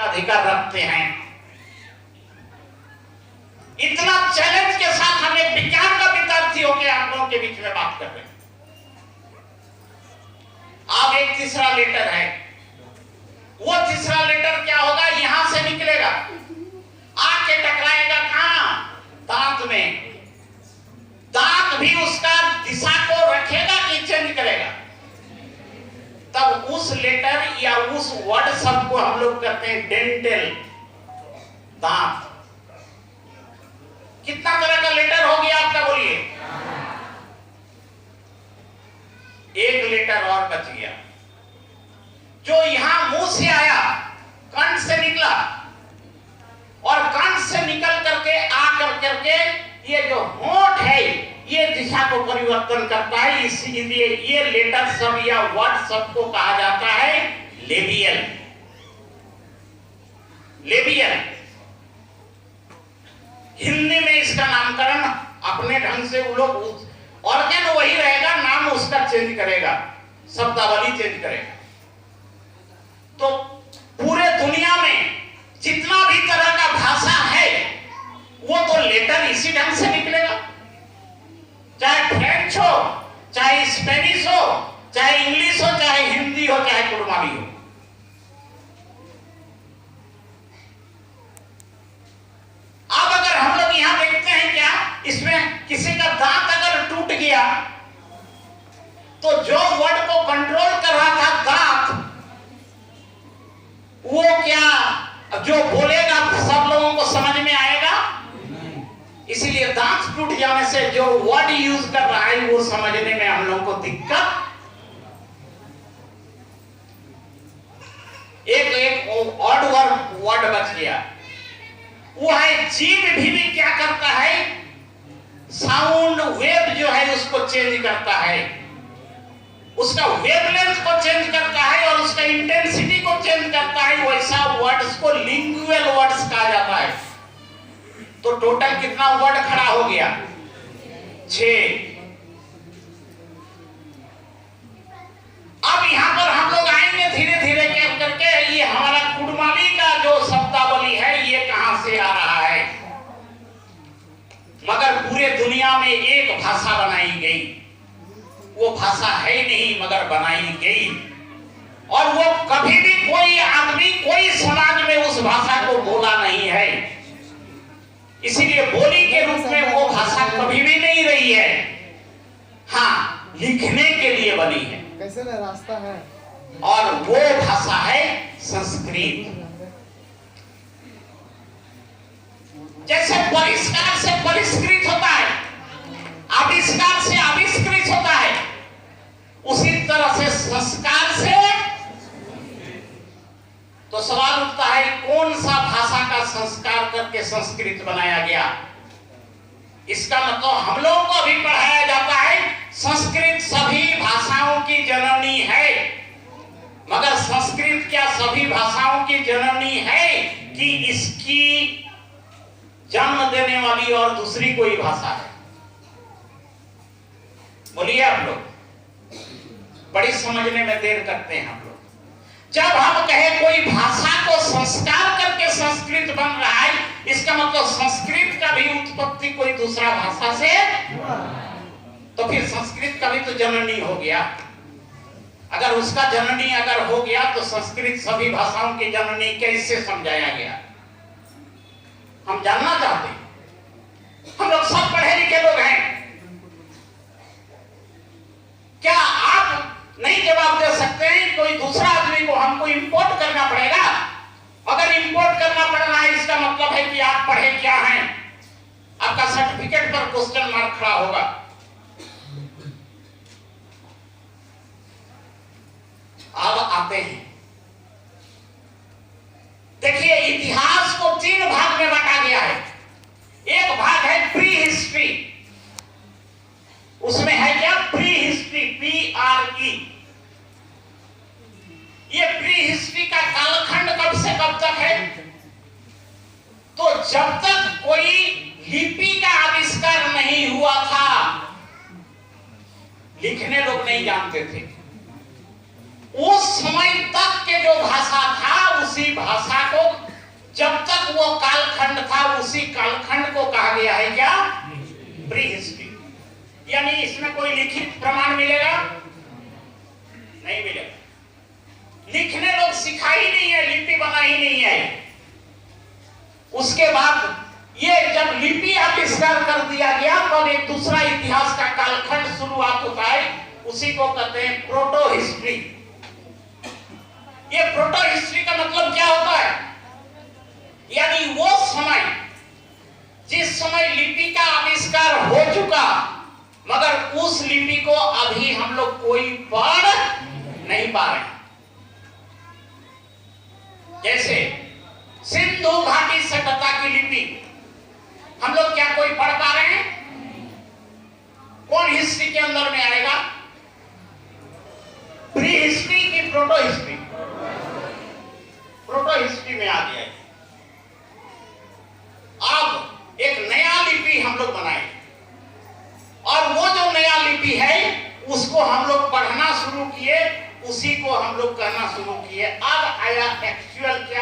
अधिकार रखते हैं। इतना चैलेंज के साथ हम एक विज्ञान का विद्यार्थी होकर आप लोगों के बीच में बात कर रहे हैं। अब एक तीसरा लेटर है, वो तीसरा लेटर क्या होगा, यहां से निकलेगा, आके टकराएगा कहां, दांत में। दांत भी उसका दिशा को रखेगा कि चेंज करेगा, तब उस लेटर या उस वर्ड शब्द को हम लोग करते हैं डेंटल, दांत। कितना तरह का लेटर हो गया आपका, बोलिए। एक लेटर और बच गया, जो यहां मुंह से आया, कंठ से निकला, और कंठ से निकल करके आकर करके ये जो होंठ है ये दिशा को परिवर्तन करता है। इसीलिए ये लेटर सब या वर्ड सब को कहा जाता है लेबियल। लेबियल हिंदी में इसका नामकरण अपने ढंग से वो लोग, ऑर्गन वही रहेगा, नाम उसका चेंज करेगा, शब्दावली चेंज करेगा। तो पूरे दुनिया में जितना भी तरह का भाषा है वो तो लेटर इसी ढंग से निकलेगा, चाहे फ्रेंच हो, चाहे स्पेनिश हो, चाहे इंग्लिश हो, चाहे हिंदी हो, चाहे कुड़माली हो। अब अगर हम लोग यहां देखते हैं क्या, इसमें किसी का दांत अगर टूट गया तो जो वर्ड को कंट्रोल कर रहा था दांत, वो क्या जो बोलेगा सब लोगों को समझ में आएगा? इसीलिए दांत टूट जाने से जो वर्ड यूज कर रहा है वो समझने में हम लोगों को दिक्कत। एक ऑड वर्ड बच गया, वो है जीभ। भी क्या करता है, साउंड वेव जो है उसको चेंज करता है, उसका वेवलेंथ को चेंज करता है और उसका इंटेंसिटी को चेंज करता है। वैसा वर्ड्स को लिंगुअल वर्ड्स कहा जाता है। तो टोटल कितना वर्ड खड़ा हो गया, 6। अब यहां पर हम लोग आएंगे धीरे धीरे क्या करके, ये हमारा कुड़माली का जो शब्दावली है ये कहां से आ रहा है। मगर पूरे दुनिया में एक भाषा बनाई गई, वो भाषा है नहीं मगर बनाई गई, और वो कभी भी कोई आदमी कोई समाज में उस भाषा को बोला नहीं है। इसीलिए बोली के रूप में वो भाषा कभी भी नहीं रही है, हाँ लिखने के लिए बनी है। कैसे ना रास्ता है, और वो भाषा है संस्कृत। जैसे परिष्कार से परिष्कृत होता है, आविष्कार से आविष्कृत होता है, उसी तरह से संस्कार से। तो सवाल उठता है कौन सा भाषा का संस्कार करके संस्कृत बनाया गया। इसका मतलब हम लोगों को भी पढ़ाया जाता है संस्कृत सभी भाषाओं की जननी है, मगर संस्कृत क्या सभी भाषाओं की जननी है कि इसकी जन्म देने वाली और दूसरी कोई भाषा है? बोलिए आप लोग, बड़ी समझने में देर करते हैं हम लोग। जब हम कहे कोई भाषा को संस्कार करके संस्कृत बन रहा है, इसका मतलब संस्कृत का भी उत्पत्ति कोई दूसरा भाषा से, तो फिर संस्कृत का भी तो जननी हो गया। अगर उसका जननी अगर हो गया तो संस्कृत सभी भाषाओं की जननी कैसे समझाया गया, हम जानना चाहते हैं। हम लोग सब पढ़े लिखे लोग हैं, क्या आप नहीं जवाब दे सकते हैं? कोई दूसरा आदमी को हमको इंपोर्ट करना पड़ेगा। अगर इंपोर्ट करना पड़ रहा है इसका मतलब है कि आप पढ़े क्या हैं, आपका सर्टिफिकेट पर क्वेश्चन मार्क खड़ा होगा। अब आते हैं, देखिए इतिहास को 3 भाग में बांटा गया है। एक भाग है प्री हिस्ट्री, उसमें है क्या, प्री हिस्ट्री, PRE। ये प्री हिस्ट्री का कालखंड कब से कब तक है? तो जब तक कोई लिपि का आविष्कार नहीं हुआ था, लिखने लोग नहीं जानते थे, उस समय तक के जो भाषा था उसी भाषा को जब तक वो कालखंड था उसी कालखंड को कहा गया है क्या? Pre history. यानी इसमें कोई लिखित प्रमाण मिलेगा? नहीं मिलेगा। लिखने लोग सिखा ही नहीं है, लिपि बना ही नहीं है। उसके बाद ये जब लिपि आविष्कार कर दिया गया तब एक दूसरा इतिहास का कालखंड शुरुआत होता है, उसी को कहते हैं प्रोटो हिस्ट्री। ये प्रोटो हिस्ट्री का मतलब क्या होता है? यानी वो समय जिस समय लिपि का आविष्कार हो चुका मगर उस लिपि को अभी हम लोग कोई पढ़ नहीं पा रहे। जैसे सिंधु घाटी सभ्यता की लिपि हम लोग क्या कोई पढ़ पा रहे हैं? कौन हिस्ट्री के अंदर में आएगा? प्री हिस्ट्री की प्रोटो हिस्ट्री? प्रोटो हिस्ट्री में आ गया है। अब एक नया लिपि हम लोग बनाए और वो जो नया लिपि है उसको हम लोग पढ़ना शुरू किए, उसी को हम लोग कहना शुरू किए। अब आया एक्चुअल क्या